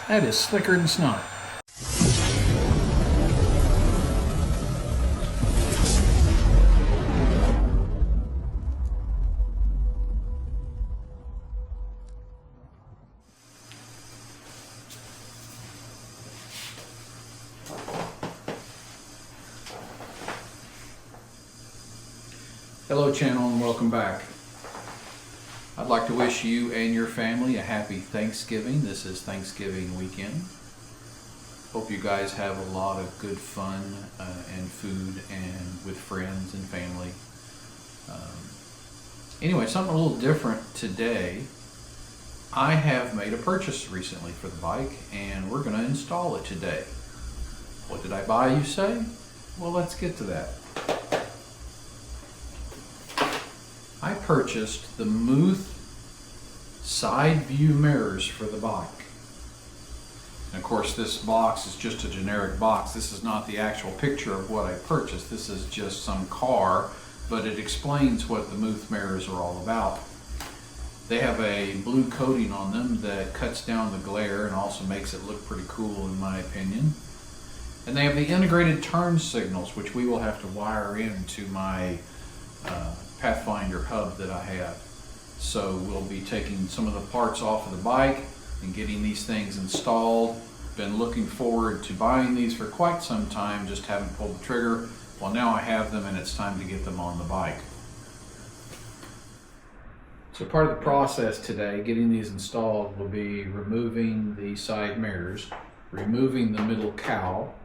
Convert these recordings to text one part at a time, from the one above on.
That is slicker than snot. Hello channel and welcome back. I'd like to wish you and your family a happy Thanksgiving. This is Thanksgiving weekend. Hope you guys have a lot of good fun and food and with friends and family. Anyway, something a little different today. I have made a purchase recently for the bike and we're going to install it today. What did I buy, you say? Well, let's get to that. I purchased the Muth side view mirrors for the bike. And of course this box is just a generic box. This is not the actual picture of what I purchased. This is just some car, but it explains what the Muth mirrors are all about. They have a blue coating on them that cuts down the glare and also makes it look pretty cool in my opinion. And they have the integrated turn signals, which we will have to wire into my Pathfinder hub that I have. So we'll be taking some of the parts off of the bike and getting these things installed. Been looking forward to buying these for quite some time, just haven't pulled the trigger. Well, now I have them and it's time to get them on the bike. So part of the process today, getting these installed, will be removing the side mirrors, removing the middle cowl,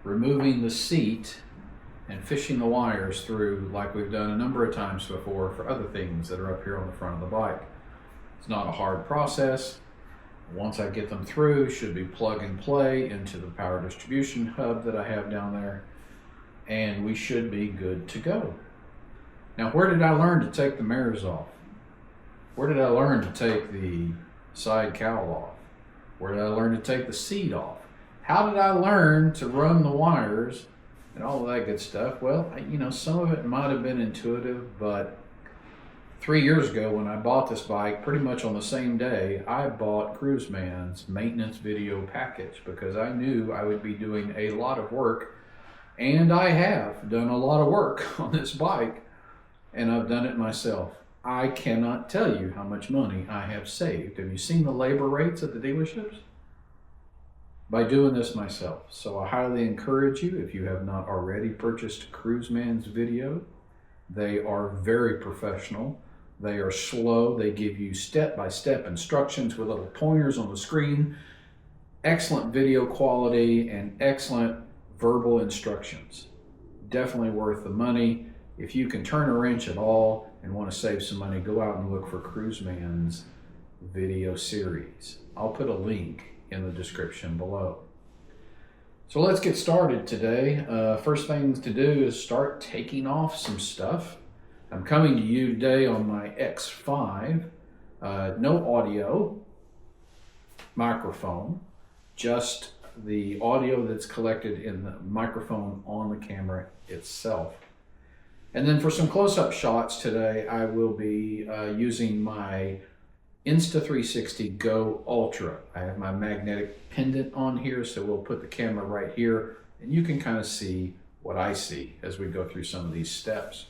removing the seat, and fishing the wires through like we've done a number of times before for other things that are up here on the front of the bike. It's not a hard process. Once I get them through, should be plug and play into the power distribution hub that I have down there, and we should be good to go. Now, where did I learn to take the mirrors off? Where did I learn to take the side cowl off? Where did I learn to take the seat off? How did I learn to run the wires and all of that good stuff? Well, you know, some of it might have been intuitive, but 3 years ago when I bought this bike, pretty much on the same day, I bought Cruiseman's maintenance video package because I knew I would be doing a lot of work, and I have done a lot of work on this bike, and I've done it myself. I cannot tell you how much money I have saved. Have you seen the labor rates at the dealerships? By doing this myself. So I highly encourage you, if you have not already purchased Cruiseman's video. They are very professional. They are slow. They give you step-by-step instructions with little pointers on the screen. Excellent video quality and excellent verbal instructions. Definitely worth the money. If you can turn a wrench at all and want to save some money, go out and look for Cruiseman's video series. I'll put a link in the description below. So let's get started today. First things to do is start taking off some stuff. I'm coming to you today on my X5. No audio, microphone, just the audio that's collected in the microphone on the camera itself. And then for some close-up shots today, I will be using my Insta360 Go Ultra. I have my magnetic pendant on here, so we'll put the camera right here and you can kind of see what I see as we go through some of these steps.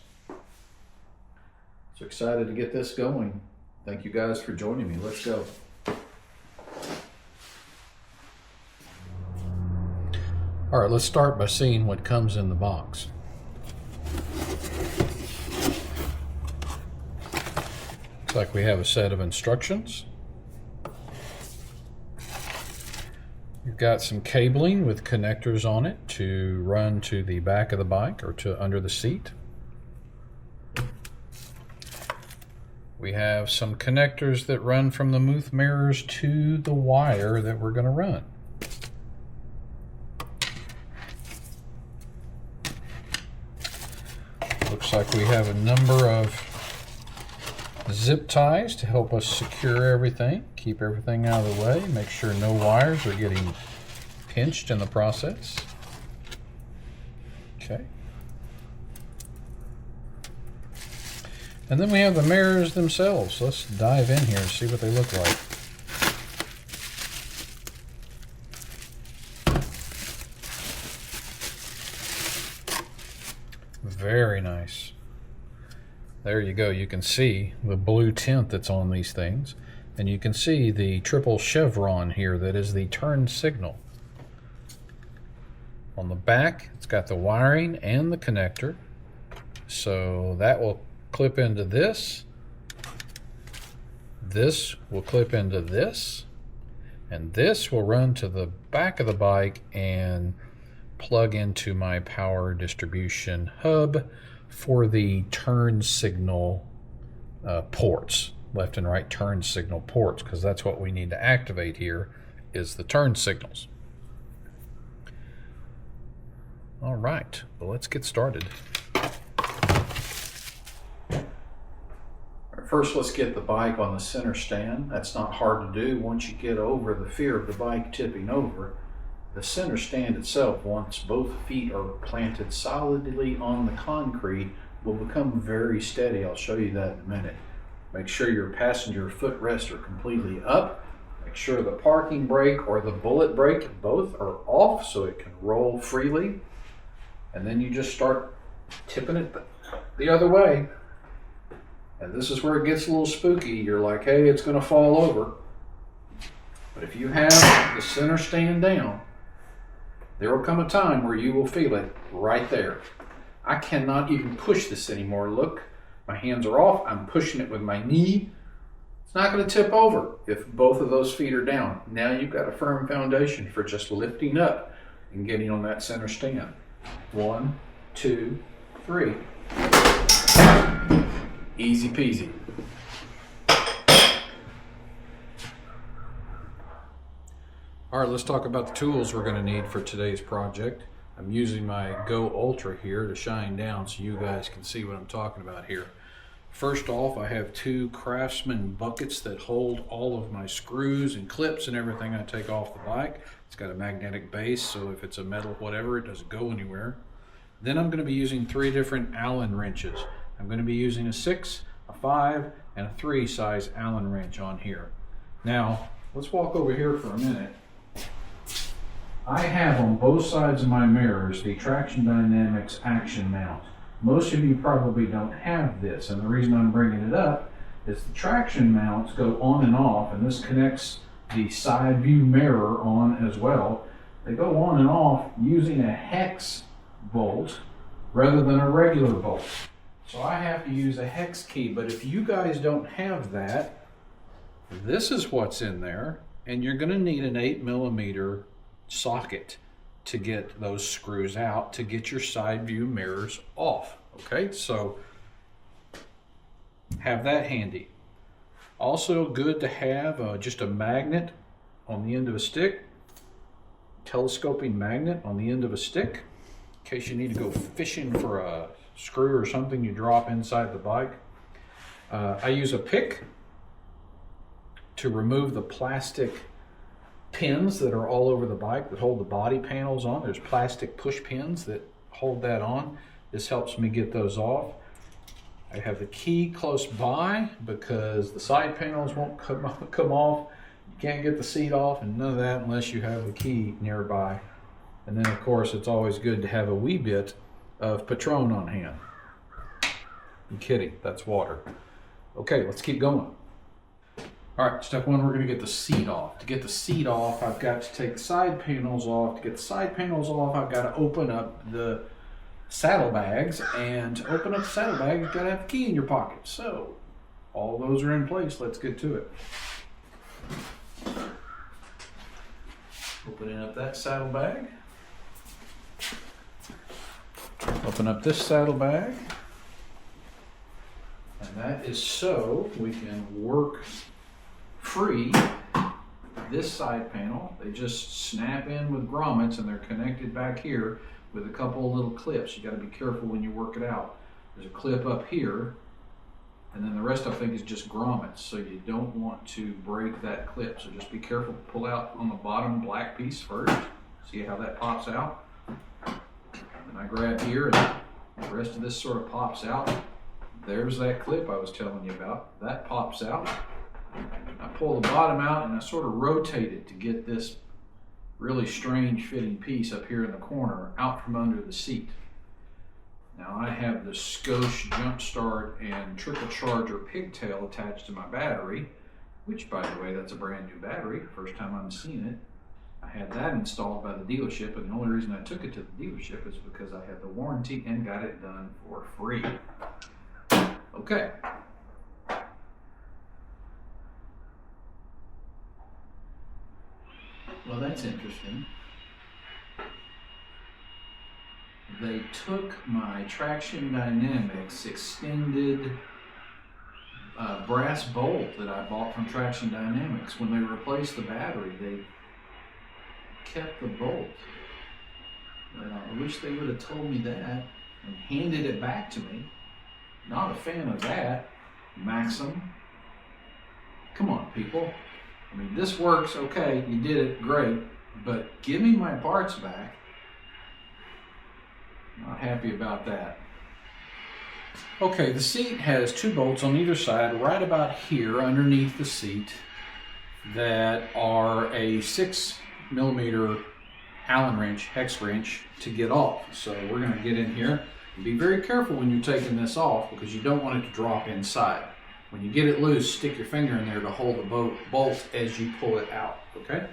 So excited to get this going. Thank you guys for joining me. Let's go. All right, let's start by seeing what comes in the box. Looks like we have a set of instructions. We've got some cabling with connectors on it to run to the back of the bike or to under the seat. We have some connectors that run from the Muth mirrors to the wire that we're going to run. Looks like we have a number of zip ties to help us secure everything, keep everything out of the way, make sure no wires are getting pinched in the process. Okay. And then we have the mirrors themselves. Let's dive in here and see what they look like. Very nice. There you go. You can see the blue tint that's on these things. And you can see the triple chevron here that is the turn signal. On the back, it's got the wiring and the connector. So that will clip into this. This will clip into this. And this will run to the back of the bike and plug into my power distribution hub for the turn signal ports, left and right turn signal ports, because that's what we need to activate here is the turn signals. All right, well, let's get started. First, let's get the bike on the center stand. That's not hard to do. Once you get over the fear of the bike tipping over, the center stand itself, once both feet are planted solidly on the concrete, will become very steady. I'll show you that in a minute. Make sure your passenger footrests are completely up. Make sure the parking brake or the bullet brake, both are off so it can roll freely. And then you just start tipping it the other way. And this is where it gets a little spooky. You're like, hey, it's going to fall over. But if you have the center stand down, there will come a time where you will feel it right there. I cannot even push this anymore. Look, my hands are off. I'm pushing it with my knee. It's not going to tip over if both of those feet are down. Now you've got a firm foundation for just lifting up and getting on that center stand. 1, 2, 3. Easy peasy. All right, let's talk about the tools we're going to need for today's project. I'm using my Go Ultra here to shine down so you guys can see what I'm talking about here. First off, I have 2 Craftsman buckets that hold all of my screws and clips and everything I take off the bike. It's got a magnetic base, so if it's a metal whatever, it doesn't go anywhere. Then I'm going to be using 3 different Allen wrenches. I'm going to be using a 6, a 5, and a 3 size Allen wrench on here. Now, let's walk over here for a minute. I have on both sides of my mirrors the Traxxion Dynamics Axxion mount. Most of you probably don't have this, and the reason I'm bringing it up is the Traxxion mounts go on and off, and this connects the side view mirror on as well. They go on and off using a hex bolt rather than a regular bolt. So I have to use a hex key, but if you guys don't have that, this is what's in there, and you're going to need an 8mm socket to get those screws out to get your side view mirrors off. Okay, so have that handy. Also good to have just a magnet on the end of a stick, telescoping magnet on the end of a stick, in case you need to go fishing for a screw or something you drop inside the bike. I use a pick to remove the plastic pins that are all over the bike that hold the body panels on. There's plastic push pins that hold that on. This helps me get those off. I have the key close by because the side panels won't come off. You can't get the seat off and none of that unless you have the key nearby. And then of course it's always good to have a wee bit of Patron on hand. I'm kidding, that's water. Okay, let's keep going. All right, step 1, we're going to get the seat off. To get the seat off, I've got to take the side panels off. To get the side panels off, I've got to open up the saddlebags. And to open up the saddlebag, you've got to have the key in your pocket. So, all those are in place. Let's get to it. Opening up that saddlebag. Open up this saddlebag. And that is so we can work free this side panel. They just snap in with grommets and they're connected back here with a couple of little clips. You got to be careful when you work it out. There's a clip up here and then the rest I think is just grommets, so you don't want to break that clip. So just be careful to pull out on the bottom black piece first. See how that pops out? And I grab here and the rest of this sort of pops out. There's that clip I was telling you about. That pops out. I pull the bottom out and I sort of rotate it to get this really strange fitting piece up here in the corner out from under the seat. Now I have the Scosche Jumpstart and Triple Charger pigtail attached to my battery, which, by the way, that's a brand new battery, first time I'm seeing it. I had that installed by the dealership, and the only reason I took it to the dealership is because I had the warranty and got it done for free. Okay. Well, that's interesting. They took my Traxxion Dynamics extended brass bolt that I bought from Traxxion Dynamics. When they replaced the battery, they kept the bolt. And I wish they would have told me that and handed it back to me. Not a fan of that. Maxim. Come on, people. I mean, this works okay, you did it great, but give me my parts back. Not happy about that. Okay, the seat has two bolts on either side, right about here underneath the seat, that are a 6mm Allen wrench, hex wrench, to get off. So we're going to get in here and be very careful when you're taking this off, because you don't want it to drop inside. When you get it loose, stick your finger in there to hold the bolt as you pull it out, okay?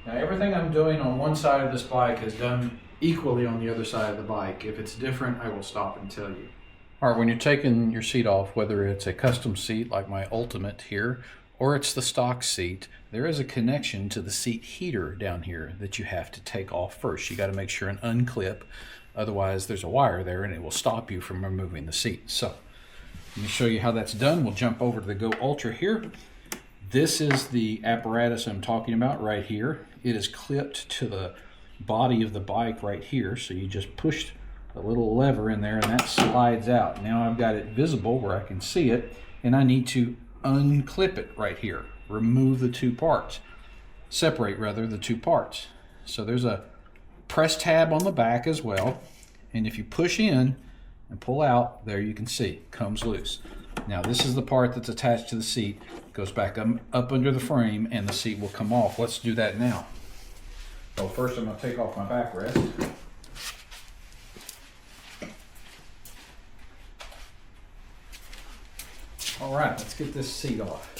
Now everything I'm doing on one side of this bike is done equally on the other side of the bike. If it's different, I will stop and tell you. All right, when you're taking your seat off, whether it's a custom seat like my Ultimate here, or it's the stock seat, there is a connection to the seat heater down here that you have to take off first. You got to make sure and unclip, otherwise there's a wire there and it will stop you from removing the seat. So let me show you how that's done. We'll jump over to the Go Ultra here. This is the apparatus I'm talking about right here. It is clipped to the body of the bike right here, so you just push the little lever in there and that slides out. Now I've got it visible where I can see it, and I need to unclip it right here. Remove the two parts. Separate, rather, the two parts. So there's a press tab on the back as well, and if you push in and pull out, there you can see, it comes loose. Now this is the part that's attached to the seat. It goes back up under the frame and the seat will come off. Let's do that now. Well, first I'm going to take off my backrest. All right, let's get this seat off.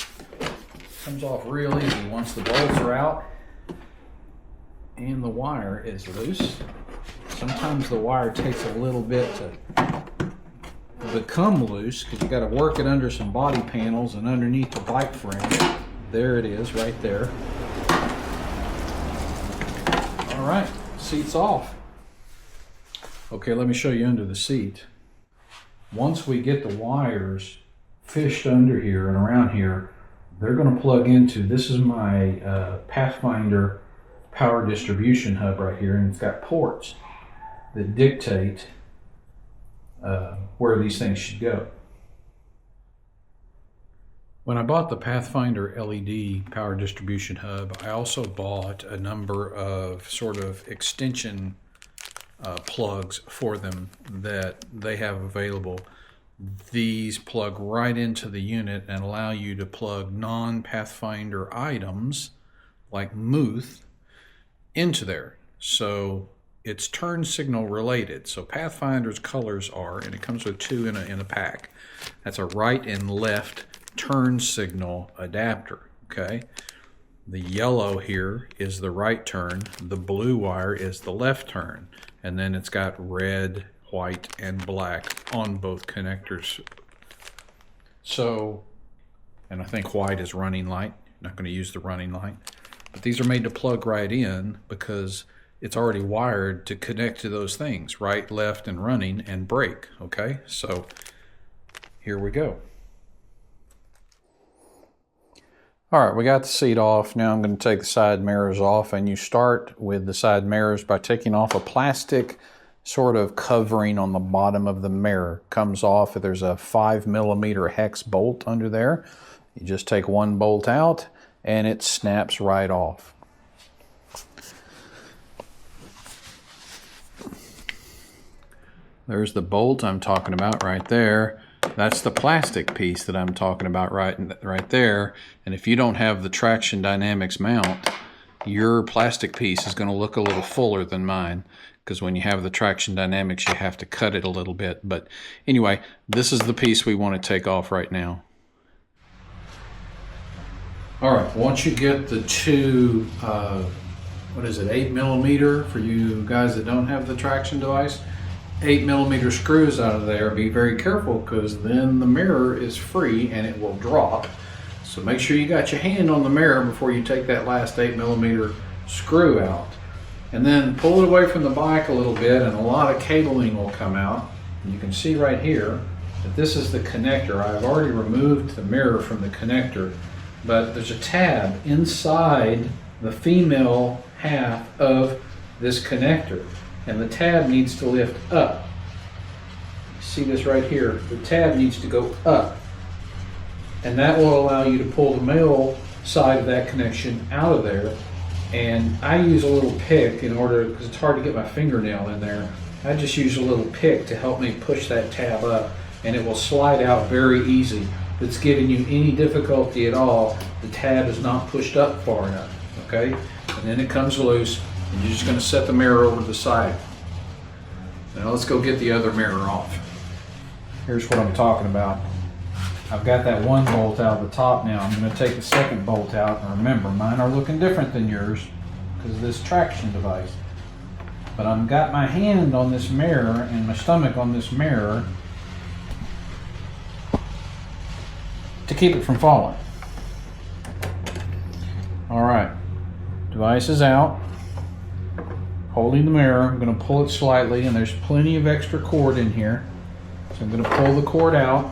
Comes off real easy once the bolts are out and the wire is loose. Sometimes the wire takes a little bit to become loose because you got to work it under some body panels and underneath the bike frame. There it is, right there. All right, seat's off. Okay, let me show you under the seat. Once we get the wires fished under here and around here, they're going to plug into, this is my Pathfinder power distribution hub right here, and it's got ports that dictate where these things should go. When I bought the Pathfinder LED power distribution hub, I also bought a number of sort of extension plugs for them that they have available. These plug right into the unit and allow you to plug non-Pathfinder items like Muth into there. So it's turn signal related. So Pathfinder's colors are, and it comes with two in a pack. That's a right and left turn signal adapter, okay? The yellow here is the right turn, the blue wire is the left turn, and then it's got red, white, and black on both connectors. So, and I think white is running light. Not going to use the running light. But these are made to plug right in because it's already wired to connect to those things, right, left, and running, and brake, okay? So, here we go. All right, we got the seat off. Now I'm going to take the side mirrors off, and you start with the side mirrors by taking off a plastic sort of covering on the bottom of the mirror. Comes off, there's a 5mm hex bolt under there. You just take one bolt out and it snaps right off. There's the bolt I'm talking about right there. That's the plastic piece that I'm talking about right there. And if you don't have the Traxxion Dynamics mount, your plastic piece is going to look a little fuller than mine, because when you have the Traxxion Dynamics, you have to cut it a little bit. But anyway, this is the piece we want to take off right now. All right, once you get the two, what is it, 8mm, for you guys that don't have the Traxxion device, 8mm screws out of there, be very careful, because then the mirror is free and it will drop. So make sure you got your hand on the mirror before you take that last 8mm screw out. And then pull it away from the bike a little bit and a lot of cabling will come out. And you can see right here that this is the connector. I've already removed the mirror from the connector, but there's a tab inside the female half of this connector, and the tab needs to lift up. See this right here? The tab needs to go up, and that will allow you to pull the male side of that connection out of there. And I use a little pick in order, because it's hard to get my fingernail in there, I just use a little pick to help me push that tab up, and it will slide out very easy. If it's giving you any difficulty at all, the tab is not pushed up far enough, okay? And then it comes loose, and you're just going to set the mirror over to the side. Now let's go get the other mirror off. Here's what I'm talking about. I've got that one bolt out of the top now. I'm going to take the second bolt out, and remember, mine are looking different than yours because of this Traxxion device. But I've got my hand on this mirror and my stomach on this mirror to keep it from falling. Alright, device is out, holding the mirror. I'm going to pull it slightly, and there's plenty of extra cord in here. So I'm going to pull the cord out.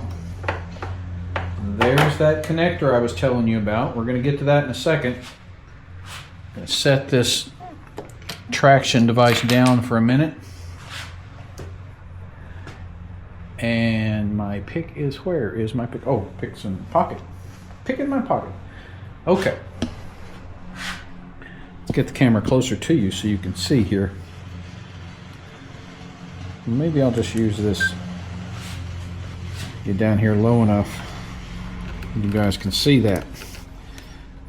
There's that connector I was telling you about. We're going to get to that in a second. I'm going to set this Traxxion device down for a minute. And my pick is, where is my pick? Oh, pick's in the pocket. Pick in my pocket. Okay. Let's get the camera closer to you so you can see here. Maybe I'll just use this. Get down here low enough you guys can see that.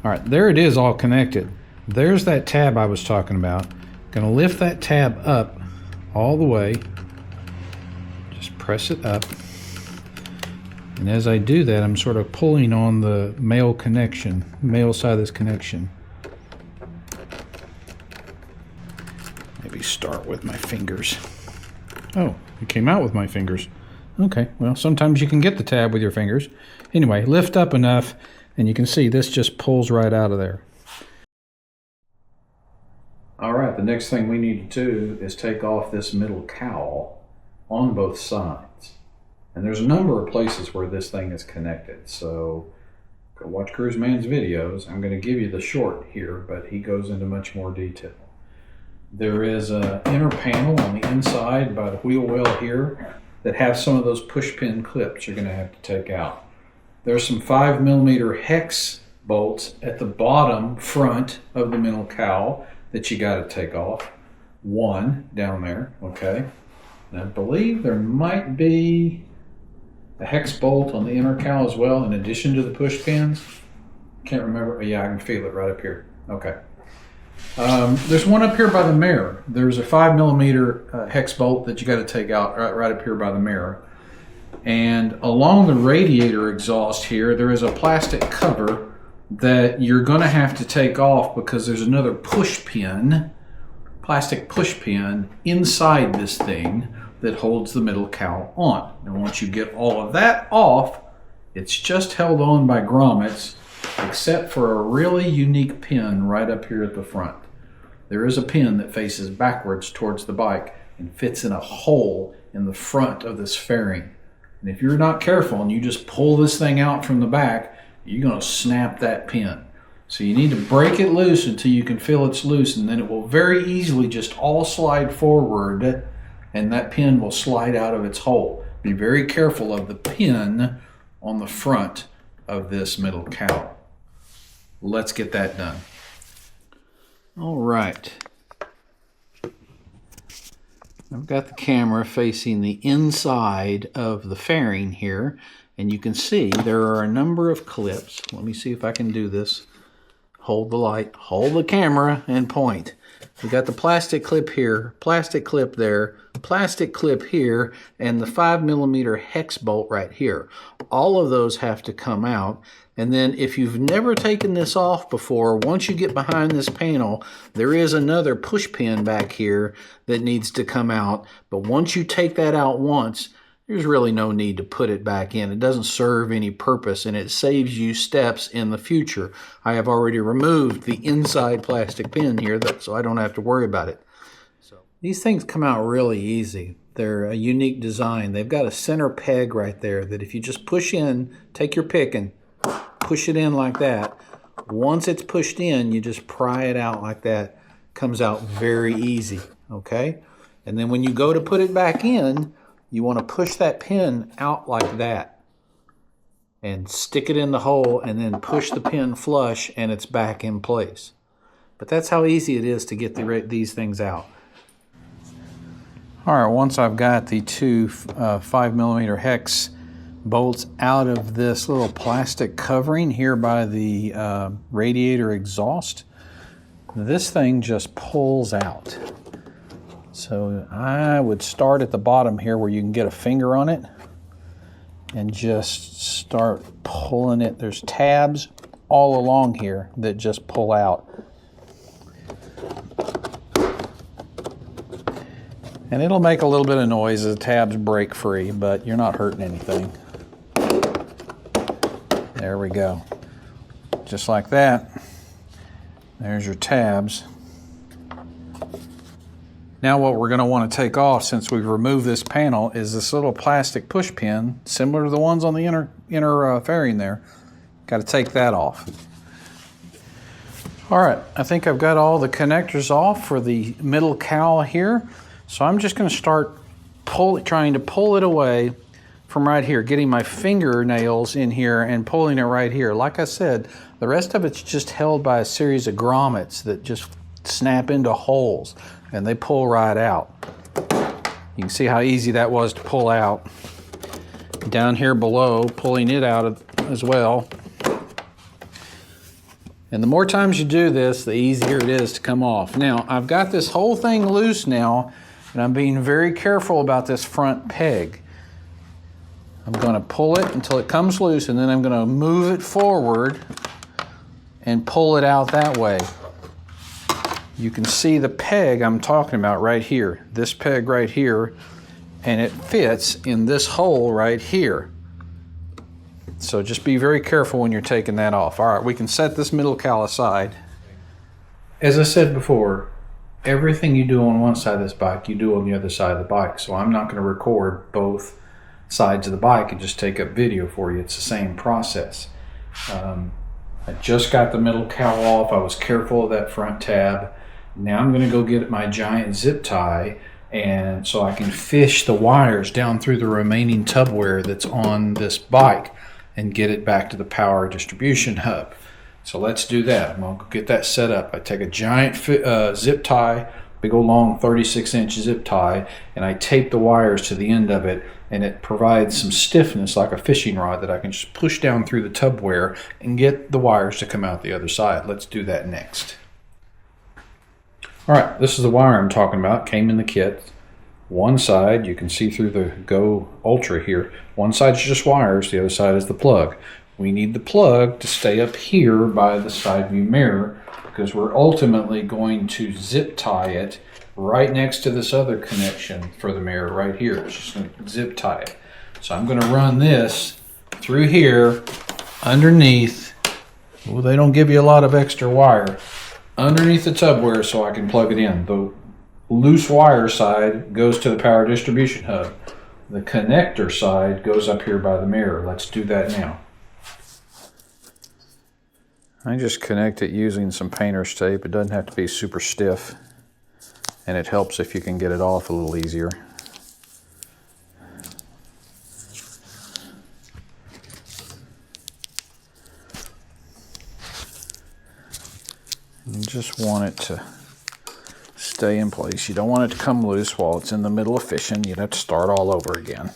All right, there it is, all connected. There's that tab I was talking about. Gonna lift that tab up all the way. Just press it up. And as I do that, I'm sort of pulling on the male connection, male side of this connection. Maybe start with my fingers. Oh, it came out with my fingers. Okay, well, sometimes you can get the tab with your fingers. Anyway, lift up enough, and you can see this just pulls right out of there. All right, the next thing we need to do is take off this middle cowl on both sides. And there's a number of places where this thing is connected, so go watch Cruiseman's videos. I'm going to give you the short here, but he goes into much more detail. There is an inner panel on the inside by the wheel well here that have some of those push pin clips you're going to have to take out. There's some 5mm hex bolts at the bottom front of the middle cowl that you got to take off. One down there, okay? And I believe there might be a hex bolt on the inner cowl as well, in addition to the push pins. Can't remember. Yeah, I can feel it right up here. Okay. There's one up here by the mirror. There's a 5mm hex bolt that you got to take out right up here by the mirror. And along the radiator exhaust here, there is a plastic cover that you're going to have to take off because there's another push pin, plastic push pin, inside this thing that holds the middle cowl on. And once you get all of that off, it's just held on by grommets, except for a really unique pin right up here at the front. There is a pin that faces backwards towards the bike and fits in a hole in the front of this fairing. And if you're not careful and you just pull this thing out from the back, you're going to snap that pin. So you need to break it loose until you can feel it's loose, and then it will very easily just all slide forward, and that pin will slide out of its hole. Be very careful of the pin on the front of this middle cowl. Let's get that done. All right. I've got the camera facing the inside of the fairing here, and you can see there are a number of clips. Let me see if I can do this hold the light, hold the camera, and point. You got the plastic clip here, plastic clip there, plastic clip here, and the 5mm hex bolt right here. All of those have to come out. And then if you've never taken this off before, once you get behind this panel, there is another push pin back here that needs to come out. But once you take that out once, there's really no need to put it back in. It doesn't serve any purpose, and it saves you steps in the future. I have already removed the inside plastic pin here, so I don't have to worry about it. So these things come out really easy. They're a unique design. They've got a center peg right there that if you just push in, take your pick and push it in like that. Once it's pushed in, you just pry it out like that. Comes out very easy, okay? And then when you go to put it back in, you want to push that pin out like that and stick it in the hole and then push the pin flush and it's back in place. But that's how easy it is to get these things out. All right, once I've got the two 5mm hex bolts out of this little plastic covering here by the radiator exhaust, this thing just pulls out. So I would start at the bottom here where you can get a finger on it and just start pulling it. There's tabs all along here that just pull out. And it'll make a little bit of noise as the tabs break free, but you're not hurting anything. There we go. Just like that. There's your tabs. Now what we're going to want to take off, since we've removed this panel, is this little plastic push pin, similar to the ones on the inner fairing there. Got to take that off. All right, I think I've got all the connectors off for the middle cowl here. So I'm just going to start trying to pull it away from right here, getting my fingernails in here and pulling it right here. Like I said, the rest of it's just held by a series of grommets that just snap into holes and they pull right out. You can see how easy that was to pull out. Down here below, pulling it out as well. And the more times you do this, the easier it is to come off. Now, I've got this whole thing loose now, and I'm being very careful about this front peg. I'm going to pull it until it comes loose, and then I'm going to move it forward and pull it out that way. You can see the peg I'm talking about right here, this peg right here, and it fits in this hole right here. So just be very careful when you're taking that off. All right, we can set this middle cowl aside. As I said before, everything you do on one side of this bike, you do on the other side of the bike. So I'm not going to record both sides of the bike and just take up video for you. It's the same process. I just got the middle cowl off. I was careful of that front tab. Now I'm going to go get my giant zip tie, and so I can fish the wires down through the remaining tub wear that's on this bike and get it back to the power distribution hub. So let's do that. I'm going to get that set up. I take a giant zip tie, big old long 36-inch zip tie, and I tape the wires to the end of it, and it provides some stiffness like a fishing rod that I can just push down through the tub wear and get the wires to come out the other side. Let's do that next. All right, this is the wire I'm talking about. Came in the kit. One side, you can see through the Go Ultra here. One side is just wires, the other side is the plug. We need the plug to stay up here by the side view mirror because we're ultimately going to zip tie it right next to this other connection for the mirror right here. It's just going to zip tie it. So I'm going to run this through here underneath. Well, they don't give you a lot of extra wire. Underneath the tub wear so I can plug it in. The loose wire side goes to the power distribution hub. The connector side goes up here by the mirror. Let's do that now. I just connect it using some painter's tape. It doesn't have to be super stiff, and it helps if you can get it off a little easier. You just want it to stay in place. You don't want it to come loose while it's in the middle of fishing. You'd have to start all over again.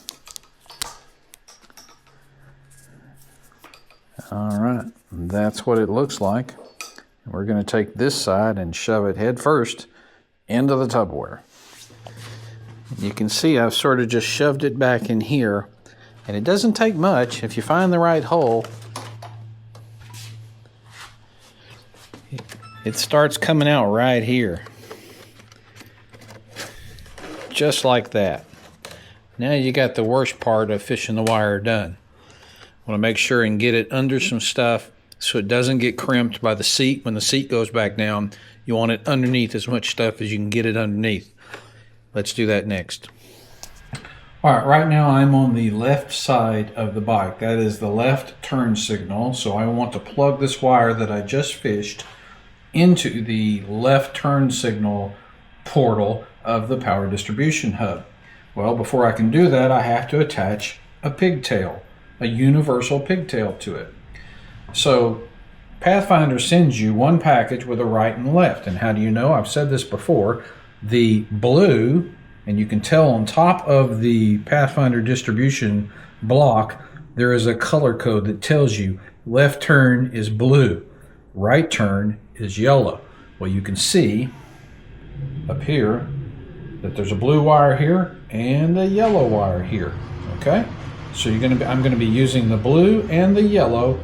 All right, that's what it looks like. we're going to take this side and shove it head first into the Tupperware. You can see I've sort of just shoved it back in here, and it doesn't take much. If you find the right hole, it starts coming out right here. Just like that. Now you got the worst part of fishing the wire done. Want to make sure and get it under some stuff so it doesn't get crimped by the seat. When the seat goes back down, you want it underneath as much stuff as you can get it underneath. Let's do that next. All right, right now I'm on the left side of the bike. That is the left turn signal. So I want to plug this wire that I just fished into the left turn signal portal of the power distribution hub. Well, before I can do that, I have to attach a pigtail, a universal pigtail to it. So Pathfinder sends you one package with a right and left. And how do you know? I've said this before. The blue, and you can tell on top of the Pathfinder distribution block, there is a color code that tells you left turn is blue, right turn is yellow. Well, you can see up here that there's a blue wire here and a yellow wire here. Okay, so I'm going to be using the blue and the yellow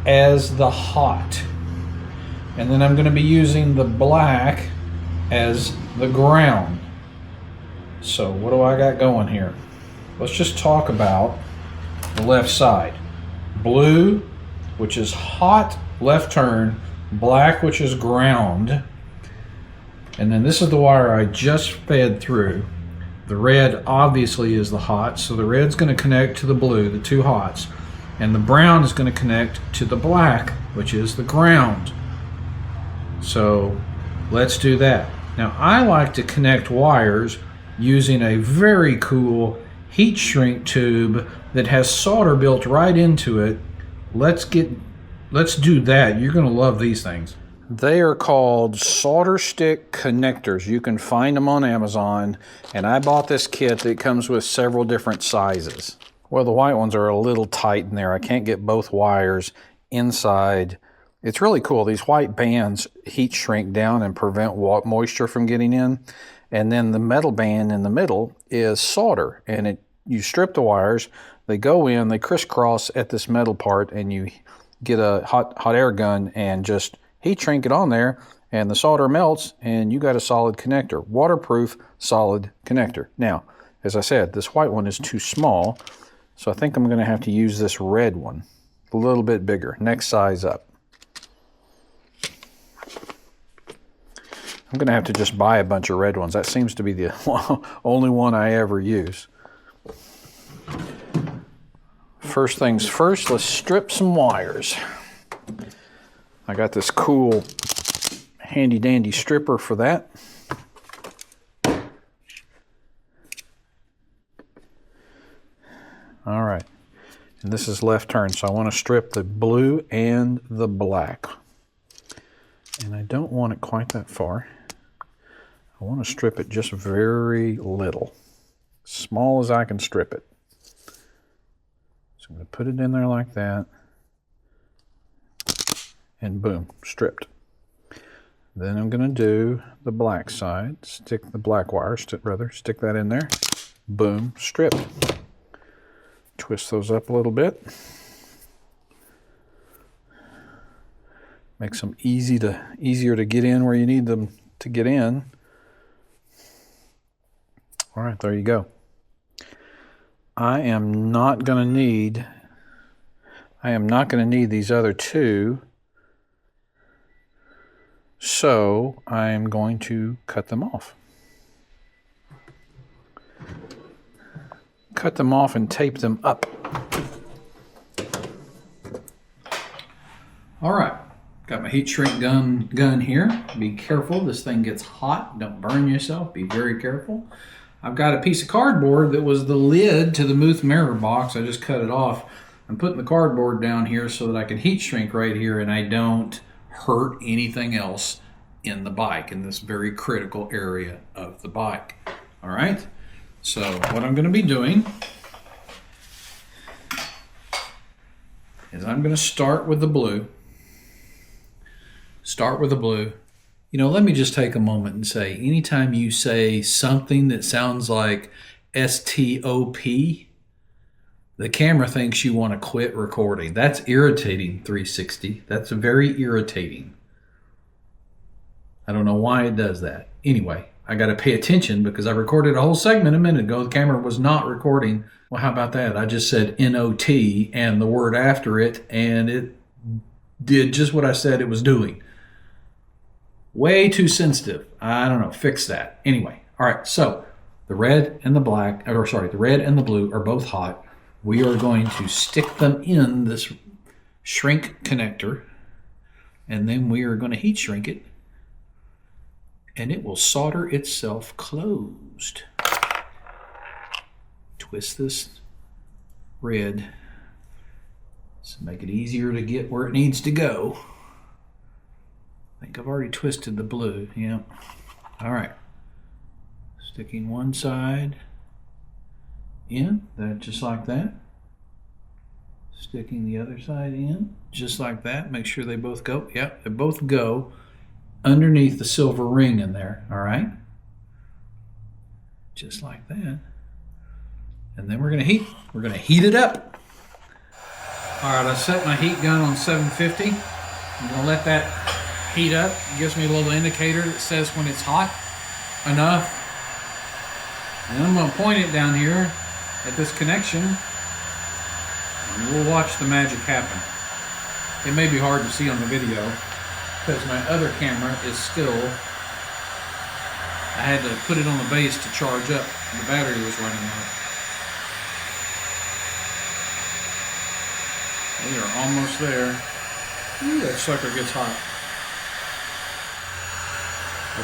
as the hot, and then I'm going to be using the black as the ground. So what do I got going here? Let's just talk about the left side. Blue, which is hot left turn, black, which is ground, and then this is the wire I just fed through. The red obviously is the hot, so the red's going to connect to the blue, the two hots, and the brown is going to connect to the black, which is the ground. So let's do that. Now I like to connect wires using a very cool heat shrink tube that has solder built right into it. Let's do that. You're going to love these things. They are called solder stick connectors. You can find them on Amazon, and I bought this kit that comes with several different sizes. Well, the white ones are a little tight in there. I can't get both wires inside. It's really cool. These white bands heat shrink down and prevent moisture from getting in. And then the metal band in the middle is solder. And you strip the wires, they go in, they crisscross at this metal part, and you get a hot air gun and just heat shrink it on there, and the solder melts, and you got a solid connector. Waterproof, solid connector. Now, as I said, this white one is too small, so I think I'm going to have to use this red one. A little bit bigger, next size up. I'm going to have to just buy a bunch of red ones. That seems to be the only one I ever use. First things first, let's strip some wires. I got this cool handy dandy stripper for that. All right, and this is left turn, so I want to strip the blue and the black. And I don't want it quite that far. I want to strip it just very little, small as I can strip it. So I'm going to put it in there like that. And boom, stripped. Then I'm going to do the black side, stick the black wire, stick that in there. Boom, stripped. Twist those up a little bit. Makes them easier to get in where you need them to get in. All right, there you go. I am not going to need these other two. So I'm going to cut them off. Cut them off and tape them up. All right, got my heat shrink gun here. Be careful, this thing gets hot. Don't burn yourself, be very careful. I've got a piece of cardboard that was the lid to the Muth Mirror box. I just cut it off. I'm putting the cardboard down here so that I can heat shrink right here and I don't hurt anything else in the bike, in this very critical area of the bike. All right, so what I'm going to be doing is I'm going to start with the blue. Start with the blue. You know, let me just take a moment and say, anytime you say something that sounds like STOP, the camera thinks you want to quit recording. That's irritating, 360. That's very irritating. I don't know why it does that. Anyway, I got to pay attention because I recorded a whole segment a minute ago. The camera was not recording. Well, how about that? I just said NOT and the word after it, and it did just what I said it was doing. Way too sensitive. I don't know. Fix that. Anyway, all right. So the red and the black, or sorry, the red and the blue are both hot. We are going to stick them in this shrink connector, and then we are going to heat shrink it, and it will solder itself closed. Twist this red to make it easier to get where it needs to go. I think I've already twisted the blue. Yeah. All right. Sticking one side in, that just like that. Sticking the other side in, just like that. Make sure they both go. Yep, they both go underneath the silver ring in there. All right. Just like that. And then we're going to heat. We're going to heat it up. All right, I set my heat gun on 750. I'm going to let that heat up. It gives me a little indicator that says when it's hot enough. And I'm going to point it down here at this connection, and we'll watch the magic happen. It may be hard to see on the video because my other camera is still, I had to put it on the base to charge up. The battery was running out. We are almost there. Ooh, that sucker gets hot.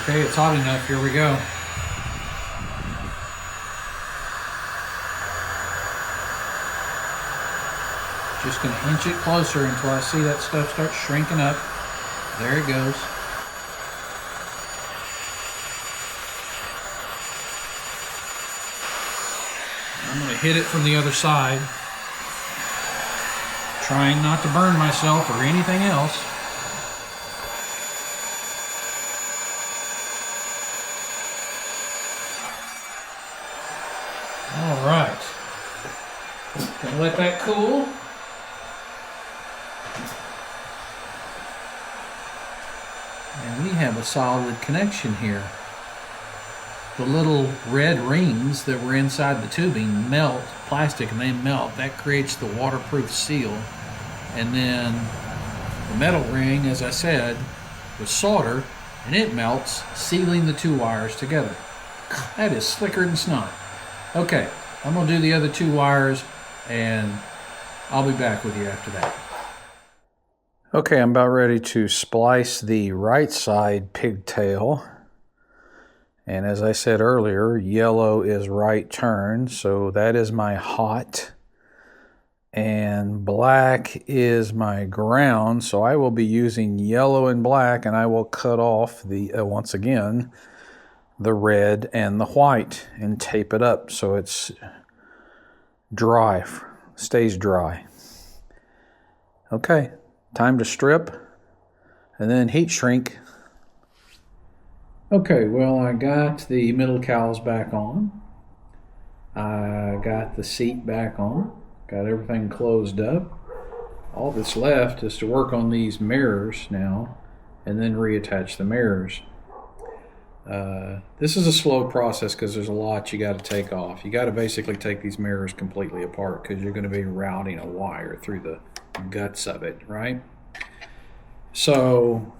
Okay, it's hot enough. Here we go. Just going to inch it closer until I see that stuff start shrinking up. There it goes. I'm going to hit it from the other side, trying not to burn myself or anything else. All right. Gonna let that cool. And we have a solid connection here. The little red rings that were inside the tubing melt plastic, and they melt. That creates the waterproof seal. And then the metal ring, as I said, was solder, and it melts, sealing the two wires together. That is slicker than snot. Okay, I'm going to do the other two wires, and I'll be back with you after that. Okay, I'm about ready to splice the right side pigtail. And as I said earlier, yellow is right turn, so that is my hot. And black is my ground, so I will be using yellow and black, and I will cut off the, once again, the red and the white and tape it up so it's dry, stays dry. Okay, time to strip and then heat shrink. Okay, well, I got the middle cowls back on. I got the seat back on. Got everything closed up. All that's left is to work on these mirrors now and then reattach the mirrors. This is a slow process because there's a lot you got to take off. You got to basically take these mirrors completely apart because you're going to be routing a wire through the guts of it, right? So,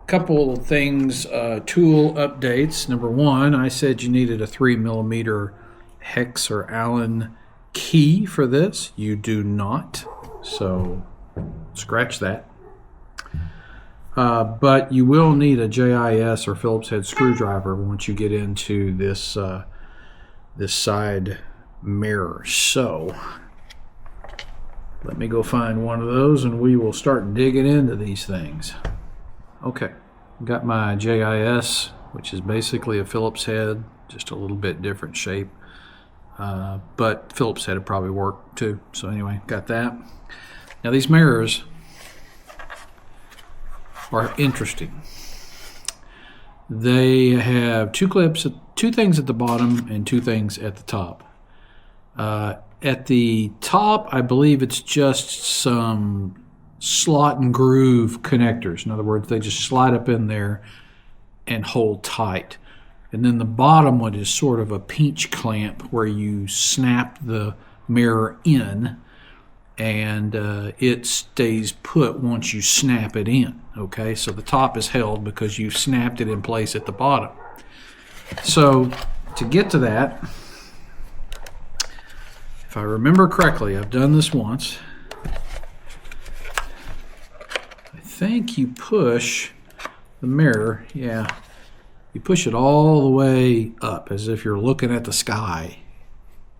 a couple of things, tool updates. Number one, I said you needed a 3mm hex or Allen key for this. You do not, so scratch that. But you will need a JIS or Phillips head screwdriver once you get into this this side mirror. So let me go find one of those and we will start digging into these things. Okay, got my JIS, which is basically a Phillips head, just a little bit different shape. But Phillips head would probably work too. So anyway, got that. Now these mirrors, are interesting. They have two clips, two things at the bottom and two things at the top. At the top, I believe it's just some slot and groove connectors. In other words, they just slide up in there and hold tight. And then the bottom one is sort of a pinch clamp where you snap the mirror in, and it stays put once you snap it in. Okay, so the top is held because you snapped it in place at the bottom. So to get to that, if I remember correctly, I've done this once. I think you push the mirror, yeah, you push it all the way up as if you're looking at the sky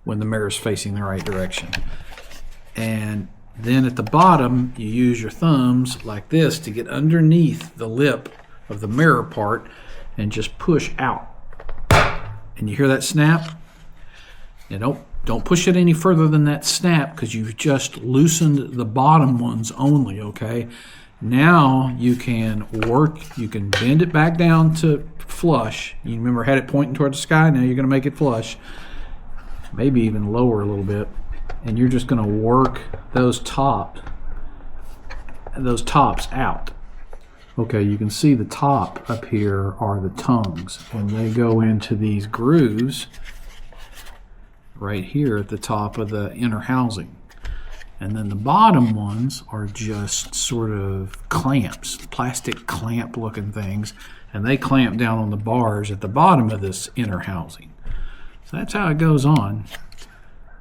when the mirror is facing the right direction. And then at the bottom, you use your thumbs like this to get underneath the lip of the mirror part and just push out. And you hear that snap? And don't push it any further than that snap because you've just loosened the bottom ones only, okay? Now you can bend it back down to flush. You remember had it pointing toward the sky, now you're going to make it flush. Maybe even lower a little bit. And you're just going to work those tops out. Okay, you can see the top up here are the tongues, and they go into these grooves right here at the top of the inner housing. And then the bottom ones are just sort of clamps, plastic clamp looking things, and they clamp down on the bars at the bottom of this inner housing. So that's how it goes on.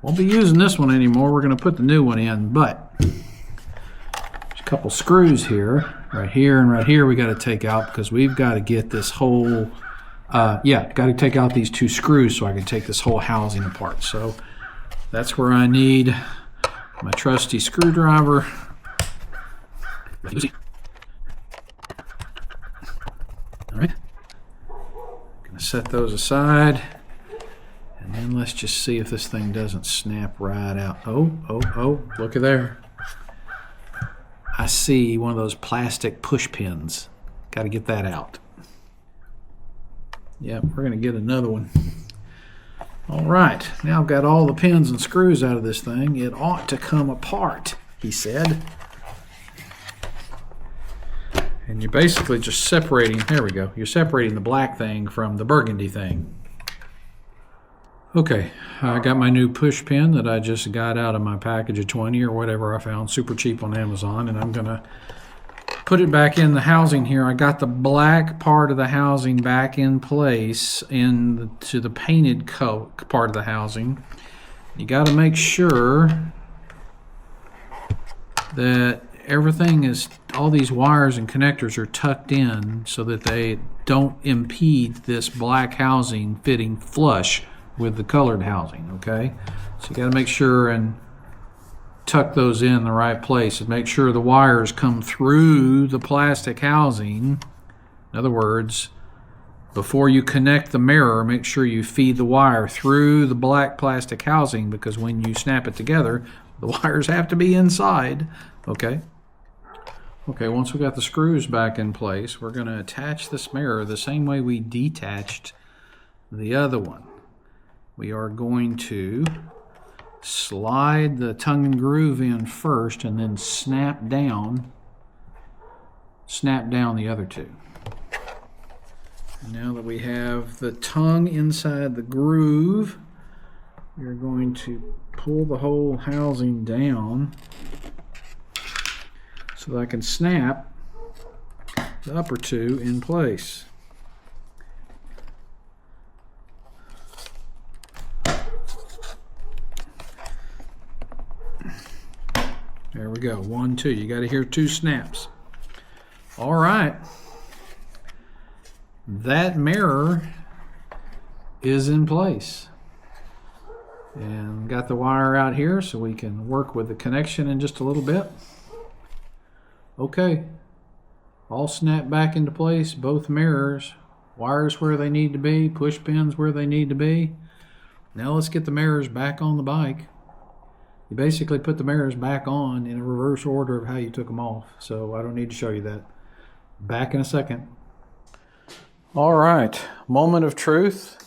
Won't be using this one anymore. We're going to put the new one in, but there's a couple screws here, right here and right here we got to take out because we've got to get this whole, got to take out these two screws so I can take this whole housing apart. So that's where I need my trusty screwdriver. All right, going to set those aside. And then let's just see if this thing doesn't snap right out. Oh, look at there. I see one of those plastic push pins. Got to get that out. Yep, we're going to get another one. All right, now I've got all the pins and screws out of this thing. It ought to come apart, he said. And you're basically just separating, there we go, you're separating the black thing from the burgundy thing. Okay, I got my new push pin that I just got out of my package of 20 or whatever I found super cheap on Amazon, and I'm going to put it back in the housing here. I got the black part of the housing back in place to the painted part of the housing. You got to make sure that everything is, all these wires and connectors are tucked in so that they don't impede this black housing fitting flush with the colored housing, okay? So you got to make sure and tuck those in the right place and make sure the wires come through the plastic housing. In other words, before you connect the mirror, make sure you feed the wire through the black plastic housing because when you snap it together, the wires have to be inside, okay? Okay, once we got the screws back in place, we're going to attach this mirror the same way we detached the other one. We are going to slide the tongue and groove in first and then snap down the other two. And now that we have the tongue inside the groove, we're going to pull the whole housing down so that I can snap the upper two in place. There we go, 1, 2. You got to hear 2 snaps. All right. That mirror is in place. And got the wire out here so we can work with the connection in just a little bit. Okay. All snapped back into place, both mirrors. Wires where they need to be, push pins where they need to be. Now let's get the mirrors back on the bike. You basically put the mirrors back on in a reverse order of how you took them off, so I don't need to show you that. Back in a second. All right, moment of truth.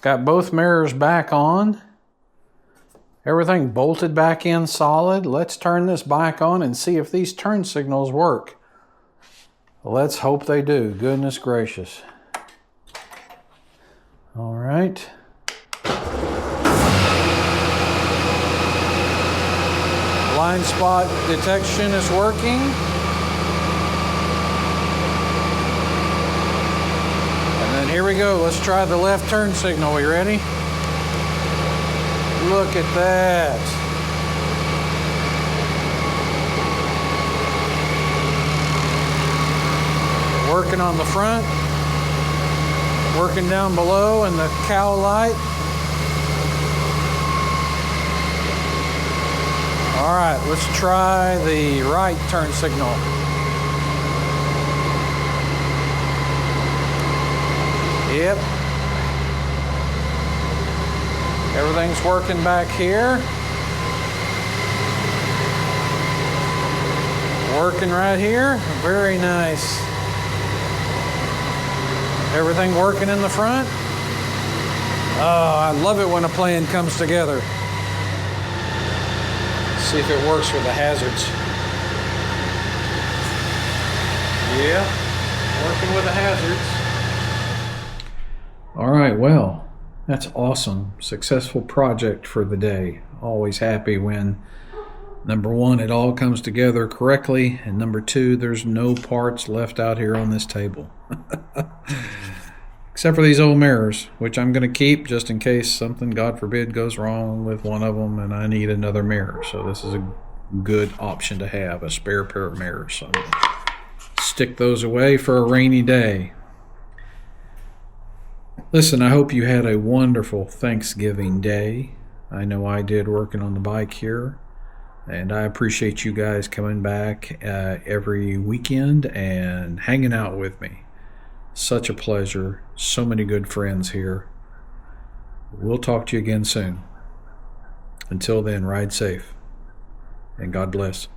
Got both mirrors back on. Everything bolted back in solid. Let's turn this bike on and see if these turn signals work. Let's hope they do. Goodness gracious. All right. Blind spot detection is working. And then here we go. Let's try the left turn signal. We ready? Look at that. Working on the front. Working down below in the cowl light. All right, let's try the right turn signal. Yep. Everything's working back here. Working right here. Very nice. Everything working in the front. Oh, I love it when a plan comes together. See if it works with the hazards. Yeah, working with the hazards. All right, well. That's awesome. Successful project for the day. Always happy when, number one, it all comes together correctly, and number two, there's no parts left out here on this table. Except for these old mirrors, which I'm going to keep just in case something, God forbid, goes wrong with one of them and I need another mirror. So this is a good option to have, a spare pair of mirrors. So stick those away for a rainy day. Listen, I hope you had a wonderful Thanksgiving day. I know I did, working on the bike here. And I appreciate you guys coming back every weekend and hanging out with me. Such a pleasure. So many good friends here. We'll talk to you again soon. Until then, ride safe. And God bless.